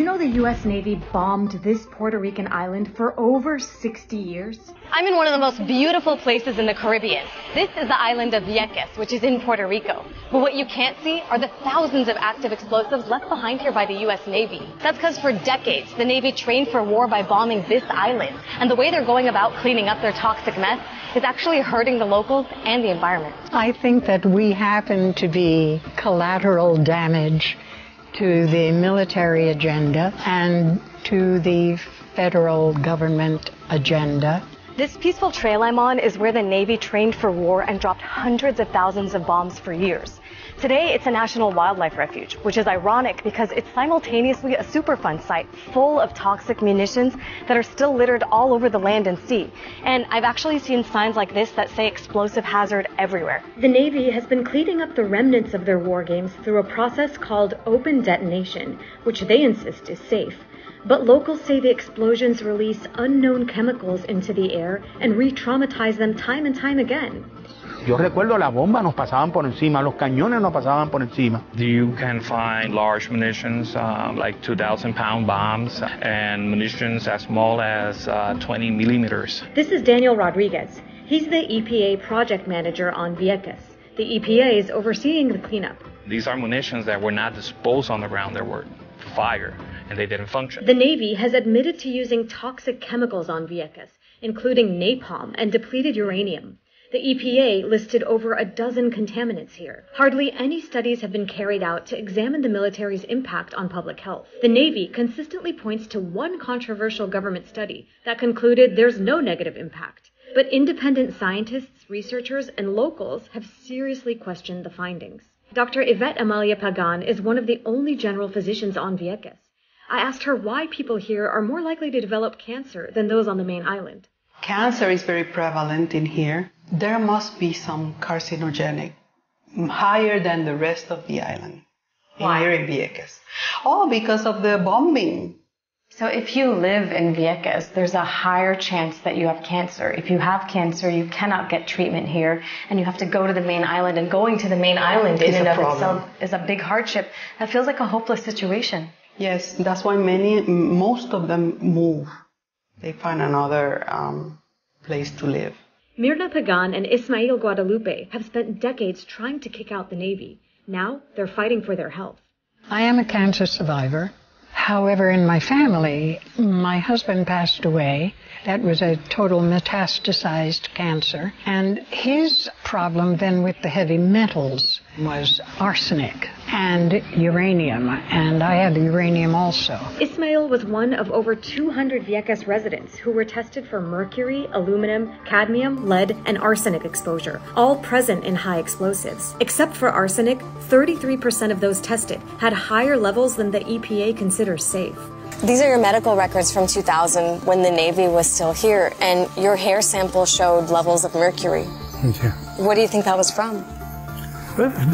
know the U.S. Navy bombed this Puerto Rican island for over 60 years? I'm in one of the most beautiful places in the Caribbean. This is the island of Vieques, which is in Puerto Rico. But what you can't see are the thousands of active explosives left behind here by the U.S. Navy. That's because for decades, the Navy trained for war by bombing this island. And the way they're going about cleaning up their toxic mess is actually hurting the locals and the environment. I think that we happen to be collateral damage to the military agenda and to the federal government agenda. This peaceful trail I'm on is where the Navy trained for war and dropped hundreds of thousands of bombs for years. Today, it's a national wildlife refuge, which is ironic because it's simultaneously a Superfund site full of toxic munitions that are still littered all over the land and sea. And I've actually seen signs like this that say explosive hazard everywhere. The Navy has been cleaning up the remnants of their war games through a process called open detonation, which they insist is safe. But locals say the explosions release unknown chemicals into the air and re-traumatize them time and time again. Yo recuerdo las bombas nos pasaban por encima, los cañones nos pasaban por encima. You can find large munitions like 2,000-pound bombs and munitions as small as 20 millimeters. This is Daniel Rodriguez. He's the EPA project manager on Vieques. The EPA is overseeing the cleanup. These are munitions that were not disposed on the ground, they were fire, and they didn't function. The Navy has admitted to using toxic chemicals on Vieques, including napalm and depleted uranium. The EPA listed over a dozen contaminants here. Hardly any studies have been carried out to examine the military's impact on public health. The Navy consistently points to one controversial government study that concluded there's no negative impact. But independent scientists, researchers, and locals have seriously questioned the findings. Dr. Yvette Amalia Pagan is one of the only general physicians on Vieques. I asked her why people here are more likely to develop cancer than those on the main island. Cancer is very prevalent in here. There must be some carcinogenic, higher than the rest of the island. Why? Here in Vieques. Oh, because of the bombing. So if you live in Vieques, there's a higher chance that you have cancer. If you have cancer, you cannot get treatment here, and you have to go to the main island, and going to the main island in and of itself is a big hardship. That feels like a hopeless situation. Yes, that's why most of them move. They find another place to live. Mirna Pagan and Ismael Guadalupe have spent decades trying to kick out the Navy. Now they're fighting for their health. I am a cancer survivor. However, in my family, my husband passed away. That was a total metastasized cancer. And his problem then with the heavy metals was arsenic and uranium. And I had uranium also. Ismael was one of over 200 Vieques residents who were tested for mercury, aluminum, cadmium, lead, and arsenic exposure, all present in high explosives. Except for arsenic, 33% of those tested had higher levels than the EPA considers safe. These are your medical records from 2000 when the Navy was still here, and your hair sample showed levels of mercury. Yeah. What do you think that was from?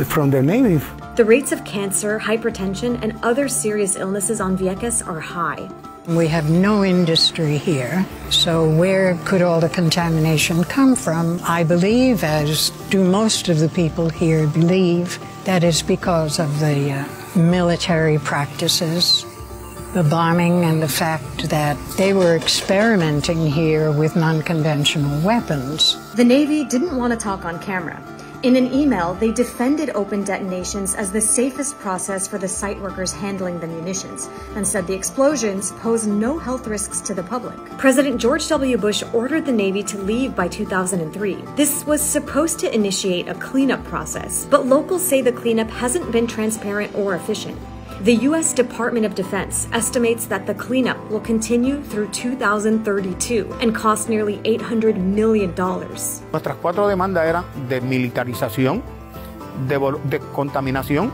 From the Navy. The rates of cancer, hypertension, and other serious illnesses on Vieques are high. We have no industry here, so where could all the contamination come from? I believe, as do most of the people here believe, that is because of the military practices, the bombing, and the fact that they were experimenting here with non-conventional weapons. The Navy didn't want to talk on camera. In an email, they defended open detonations as the safest process for the site workers handling the munitions, and said the explosions pose no health risks to the public. President George W. Bush ordered the Navy to leave by 2003. This was supposed to initiate a cleanup process, but locals say the cleanup hasn't been transparent or efficient. The U.S. Department of Defense estimates that the cleanup will continue through 2032 and cost nearly $800 million. Nuestras 4 demandas eran de militarización, de contaminación,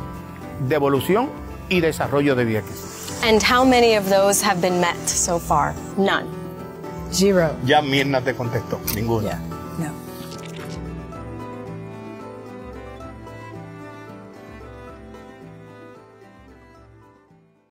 devolución y desarrollo de Vieques. And how many of those have been met so far? None. Zero. Ya Mirna te contestó, ninguna. Yeah, no.